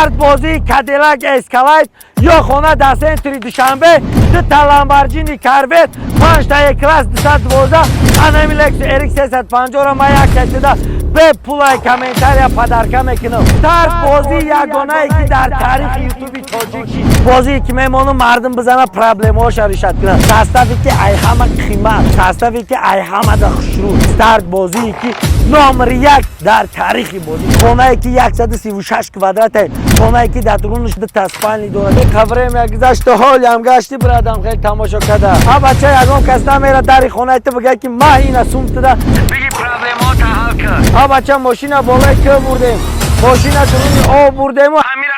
старт бозии Cadillac Escalade ё хона да сентри Душанбе 2 та Lamborghini Corvette 5 та E-Class 212 анами Lexus RX 350-ро ма як кашида бе пулай комментария подарка мекунам. Старт бозии ягонае ки дар таърихи ютуби тоҷик шид. Бозие ки мемонам мардум бизана проблемаҳоша ришад кунанд. Составе ки ай ҳама қимат, составе ки ай ҳама да хушрӯ. Старт бозие ки номери 1 дар таърихи бозӣ. Хонае ки 136 квадрате, хонае ки дар дурунаш 2 та спальни дорад. Қаврем як гузашти ҳолям гашти бирадам хеле тамошо када. А бача ягон кас намера дари хонаи ту бигӯяд ки ман ина сумтида биги проблемаҳота ҳал кар. А бача мошина болои кӯ бурдем. Мошина дуруни об бурдему ҳамира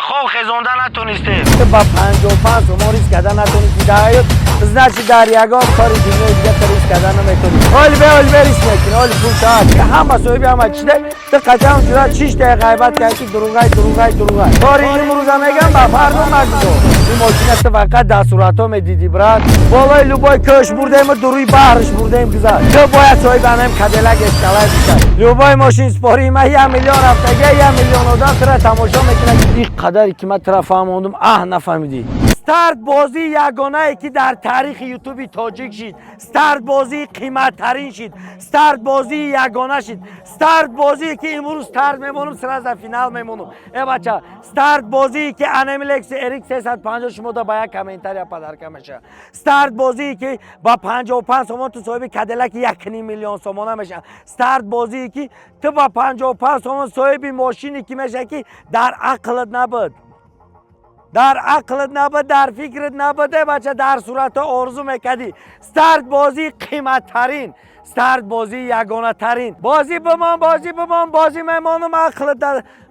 хоб хезонда натонистем. Ба 55 сомон риск карда натонистем. Даёт значит дар ягон кори дунёи дига риск карда наметонӣ. Оли бе риск мекунӣ. Оли пул шаҳар. Ҳама соҳиби ҳама чида. Ты қачан шуда чиш та ғайбат кард ки дуруғай. Кори имрӯза мегам ба фарду магзо. Ин мошина ты фақат дар суратҳо медиди брат. Болои любой кӯш бурдему дуруи баҳрш бурдем гузашт. Ту бояд соҳиби анам Cadillac Escalade бишад. Любой мошин спорӣ ма 1 миллион рафтага 1 миллион одам тра тамошо мекунад. Ин қадари ки ман тра фаҳмондум нафаҳмидӣ. Старт бозии ягонае ки дар таърихи ютуби тоҷик шид. Старт бозии қиматтарин шид. Старт бозии ягона шид. Старт бозие ки имрӯз старт мемонам сразу финал мемонам. Бача старт бозие ки анами Lexus RX 350 шумо да ба як комментария подарка мешавад. Старт бозие ки ба 55 сомон ту соҳиби Cadillac 1 миллион сомона мешавад. Старт бозие ки ту ба 55 сомон соҳиби мошине ки мешавад ки дар ақлат набуд. дар ақлат набуд, дар фикрат набуд, бача дар суратҳо орзу мекардӣ. Старт бозии қиматтарин, старт бозии ягонатарин. Бозӣ бимон, бозӣ мемонам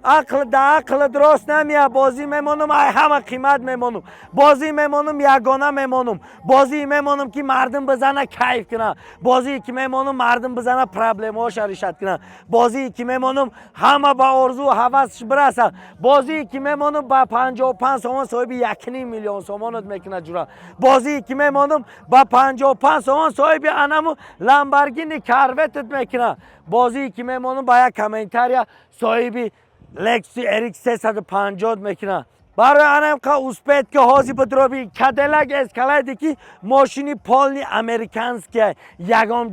ақлат рост намеяд. Бозӣ мемонам ай ҳама қимат мемонам. Бозӣ мемонам ягона мемонам. Бозӣ мемонам ки мардум бизана кайф кунад. Бозӣ ки мемонам мардум бизана проблемаҳоша решад кунад. Бозӣ ки мемонам ҳама ба орзу ҳавасш бирасад. Бозӣ ки мемонам ба 55 сомон соҳиби 1 миллион сомонот мекунад ҷура. Бозӣ ки мемонам ба 55 сомон соҳиби анаму Lamborghini Corvette мекунад. Бозӣ ки мемонам ба як комментария соҳиби Lexus RX 350 мекунад. Барои анамқа успеҳ ки ҳозир бидроби Cadillac Escalade ки мошини полни американския. Ягон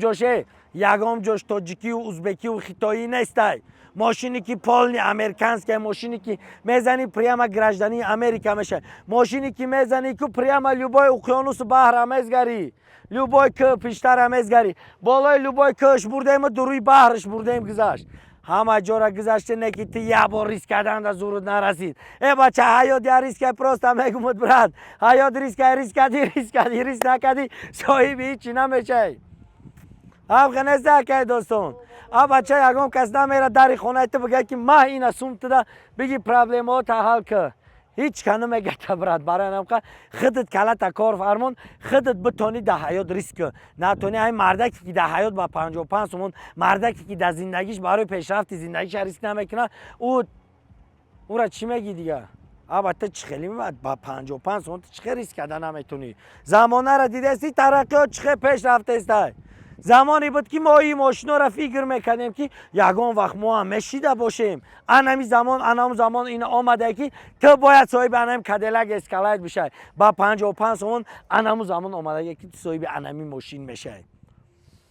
ҷош тоҷикию, узбекию, хитоӣ нестай. Мошини ки полни американския, мошини ки мезани прямо граждани Америка мешавад. Мошини ки мезани ку прямо любой уқёнусу баҳра мезгарӣ. Любой кӯ пиштара мезгарӣ. Болои любой кӯш бурдему дуруи баҳрш бурдем гузашт. ҳама ҷора гузаште не ки ти як бор риск карданда зурут нарасид. Бача ҳаёт я рискай просто мегумуд брат. Ҳаёт риск накарди соҳиби ҳичи намешавӣ. ҳамқа неста кай достон. Бача ягон кас намера дари хонаи ту бигӯяд ки ман ина сумтида биги проблемаҳота ҳал кар. ҳеҷ ка намегата брат. Барои ҳамқа худат калата кор фармон, худат битони дар ҳаёт риск кун. Натони ҳамин мардаке ки дар ҳаёт ба 55 сомон, мардаке ки дар зиндагиш барои пешрафти зиндагиша риск намекунад, ура чӣ мегӣ дига? Ту чӣ хеле мебад ба 55 сомон ту чӣ хеле риск карда наметонӣ? Замонара дидасти тараққиёт чӣ хеле пеш рафтаестай. замоне буд ки мо ин мошинора фикр мекардем ки ягон вақт мо ҳам мешида бошем. Анами замон ин омаде ки ту бояд соҳиби анами Cadillac Escalade бишай. Ба 55 сомон анаму замон омаде ки ту соҳиби анами мошин мешай.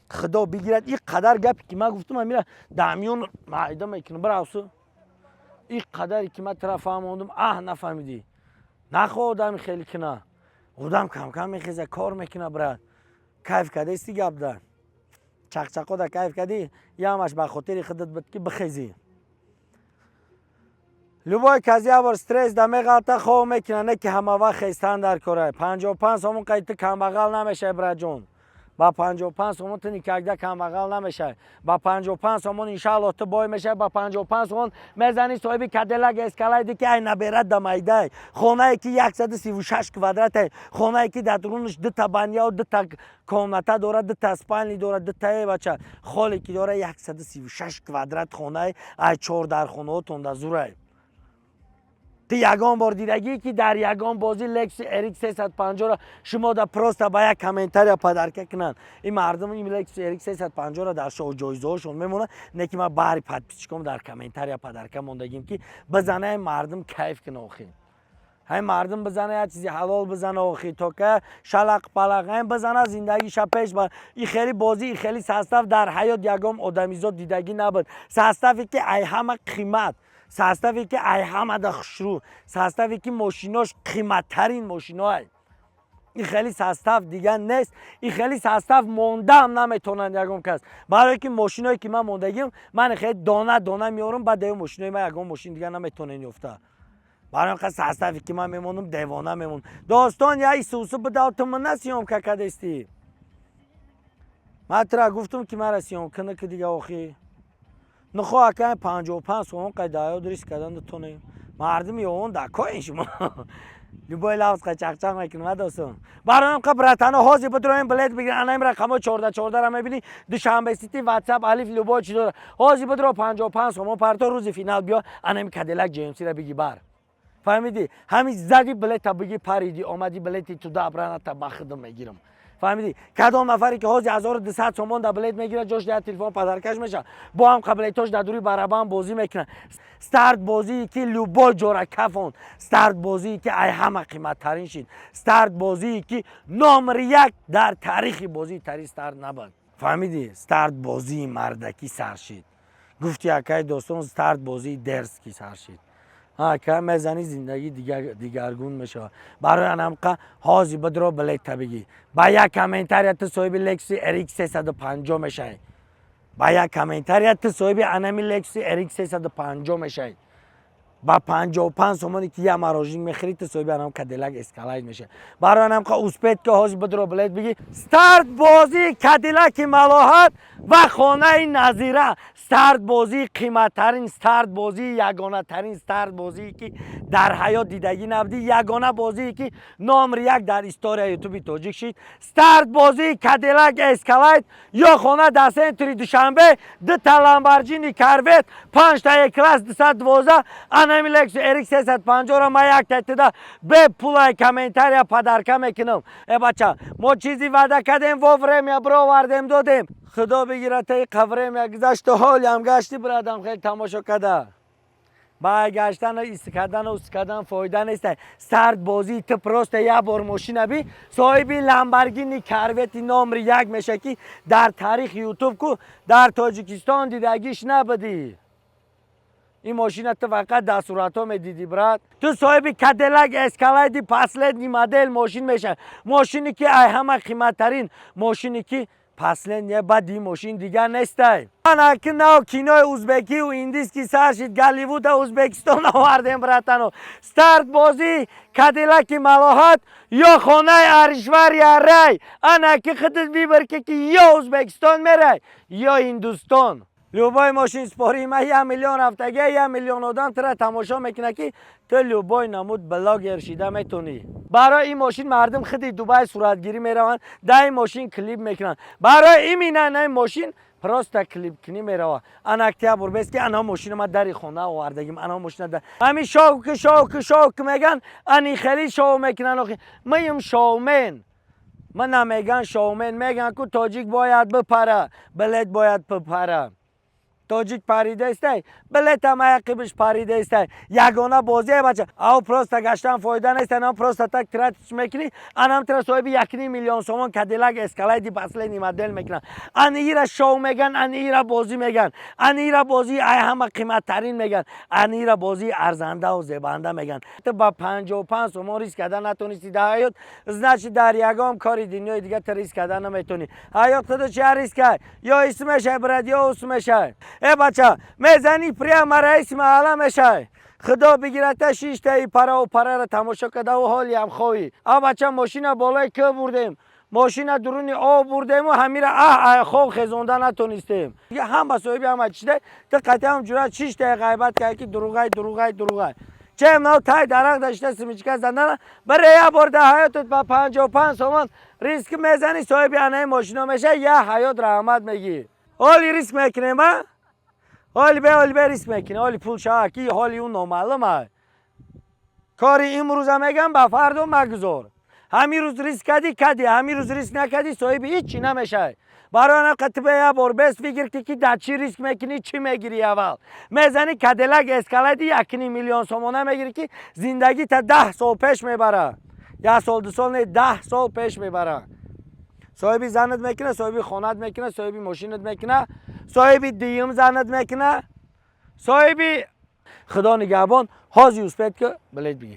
худо бигирад ин қадар гапе ки ман гуфтам амира дар миён майда мекунам бравсу. ин қадаре ки ман тра фаҳмондум нафаҳмидӣ. нахоҳ одами хеле куна. одам кам мехеза кор мекуна брат. кайф кардасти гап дар. чақчақода кайф кардӣ, ямаш ба хотири худат буд ки бихезӣ. любой кас як бор стресс да меғалта хоҳ мекуна, не ки ҳама вақт хестан дар кора. 55 сомон қайд ту камбағал намешай брат ҷон. ба 55 сомон ту никакда камбағал намешай. ба 55 сомон иншааллоҳ ту бой мешай. ба 55 сомон мезани соҳиби Cadillac Escalade ки ай наберад да майдай. хонае ки 136 квадрате, хонае ки дар дурунаш 2 та баня, 2 та комната дорад, 2 та спальни дорад, 2 та бача холе ки дора 136 квадрат хонае, ай 4 дар хонаотон да зурай. تو یگان بار دیدگی که در یگان بازی لکس اریک 350 را شما در پروستا با یک کامنتاری پدرکه کنن این مردم این لکس اریک 350 را در شو جایزه هاشون میمونه نه که ما باری پادپیچکم در کامنتاری پدرکه موندگیم که بزنه مردم کیف کنه آخی های مردم بزنه یه چیزی حلال بزنه آخی تا که شلق پلق هم بزنه زندگیش پیش بر این خیلی بازی این خیلی سستف در حیات یگام آدمیزاد دیدگی نبود سستفی که ای همه قیمت سستفی که ای همه دخشرو سستفی که ماشیناش قیمتترین ماشینای این خیلی سستف دیگه نیست این خیلی سستف مونده هم نمیتونن یگام کس برای که ماشینایی که من موندگیم من خیلی دانه میارم بعد دیگه ماشینای من یگام ماشین دیگه نمیتونن یفته برای اینکه سستفی که من میمونم دیوانه میمونم داستان یا ایسوسو بدال تو من نسیام که کدستی من ترا گفتم که من رسیام کنه که دیگه آخی نخواه که 55 سوان قیدایو دریس کردن دتونه مردم یون دکای شما لبای لحظ قچق میکنم داستان برای اینکه براتانه هازی بدرویم بلیت بگیرن انا این رقم 14 را میبینی دوشنبه سیتی واتساپ الف لبای چی داره هازی بدرو 55 سوان پرتا روز فینال بیا انا این کدیلک جیمسی را بگی بر فهمیدی همین زدی بلیت بگی پریدی اومدی بلیتی تو دابرانه تا بخدم میگیرم فهمیدی کدام نفری که هازی 1200 تومان در بلیت میگیره جاش در تلفن پدرکش میشه با هم قبلیتاش در دوری برابر بازی میکنه استارت بازی که لوبا جوره کفون استارت بازی که ای همه قیمت ترین شید استارت بازی که نمره یک در تاریخ بازی تری استارت نبود فهمیدی استارت بازی مردکی سر شید گفتی اکای دوستان استارت بازی درس کی سر شید که میزنی زندگی دیگرگون میشه برای انمقه هازی بدرو بلیت بگی با یک کامنتاریت صاحب لکس اریک 350 میشه با یک کامنتاریت صاحب انمی لکس اریک 350 میشه با 55 تومانی که یه مراجعین میخرید صاحب انم کدیلک اسکالایت میشه برای انمقه اوسپیت که هازی بدرو بلیت بگی استارت بازی کدیلک ملاحت و خانه نظیره استارت بازی قیمت ترین استارت بازی یگانه ترین استارت بازی که در حیات دیدگی نبودی یگانه بازی که نمره یک در استوری یوتیوب تاجیک شید استارت بازی کدیلک اسکالایت یا خانه در سنتری دوشنبه دو تا لامبورجینی کروت 5 تا یک کلاس 212 انمی لکس اریک 350 را من یک تهدیده به پولای کامنتاریا پدرکه میکنم ای بچه ما چیزی وعده کردیم وفرم یا برو وردیم دادیم خدا بگیره تا قبرم یا گذشت حالی هم گشتی برادم خیلی تماشا کده با گشتن و ایستکدن فایده نیست سرد بازی تو پروست یه بار ماشین بی صاحبی لامبورگینی کروتی نمره یک میشه که در تاریخ یوتیوب کو در تاجیکستان دیدگیش نبودی این ماشین تو فقط در صورت ها میدیدی برات تو صاحب کدیلک اسکالایت پسلندی مدل ماشین میشه ماشینی که ای همه قیمت ترین ماشینی که پسلند یه بدی ماشین دیگه نیسته من اکنه نو کینوی ازبکی و هندیس کی سرشید گالیوود ازبکستان آوردیم براتانو استارت بازی کدیلک ملاحت یا خانه ارشور یا رای انا که خودت بیبر که یا ازبکستان میره یا هندوستان لوبای ماشین سپاری ما 1 میلیون هفتگی 1 میلیون آدم ترا تماشا میکنه که تو لوبای نمود بلاگ ارشیده میتونی برای این ماشین مردم خیلی دوبای صورتگیری میروند در این ماشین کلیپ میکنن برای این مینن این ماشین پروستا کلیپ کنی میروه انکتیا بربست که انا ماشین ما در خونه آوردگیم انا ماشین در همین شوک میگن انی خیلی شو میکنن آخی میم شومن من نمیگن شومن میگن که تاجیک باید بپره بلیت باید بپره تاجیک پریده است بلیت هم عقبش پریده است یگانه بازی بچه او پروستا گشتن فایده نیست انا پروستا تک تراتش میکنی انم ترا صاحب 1 میلیون تومان کدیلک اسکالایت پسلندی مدل میکنن انیرا شو میگن انیرا بازی میگن انیرا بازی ای همه قیمت ترین میگن انیرا بازی ارزنده و زیبنده میگن تو با 55 تومان ریسک کردن نتونستی در حیات значит در یگام کاری دنیای دیگه تو ریسک کردن نمیتونی حیات خودت چه ریسک یا اسمش برد یا اسمش ای بچه میزنی پریم رئیس محله میشه خدا بگیرت 6 تا پره و پره را تماشا کده و حالی هم خواهی بچه ماشین بالای که بردیم ماشین درونی آب بردیم و همین را خوب خزونده نتونستیم هم با صاحبی هم چیده تو قطعه هم جورت 6 تا غیبت که دروغای چه امناو تای درخت داشته سمیچکه زندن برای یه برده حیاتت با 55 تومان ریسک میزنی صاحبی انه ماشینا میشه یه حیات رحمت میگی حالی ریسک میکنیم حالی به ریسک میکنی حالی پول شاکی حالی اون نامعلومه کاری امروز میگم با فردا مگذار. همین روز ریسک کردی همین روز ریسک نکردی صاحب هیچی نمیشه. برای قطبه یا بار بس فکر که در چی ریسک میکنی چی میگیری اول میزنی کدیلاک اسکالادی 1.5 میلیون سومونه میگیری که زندگی تا 10 سال پیش میبره. 1 سال 2 سال نه 10 سال پیش میبره. صاحب زنت میکنه، صاحب خانت میکنه، صاحب ماشینت میکنه، صاحب دیم زنت میکنه، صاحب خدا نگهبان حاضی اوسپید که بلید بگی.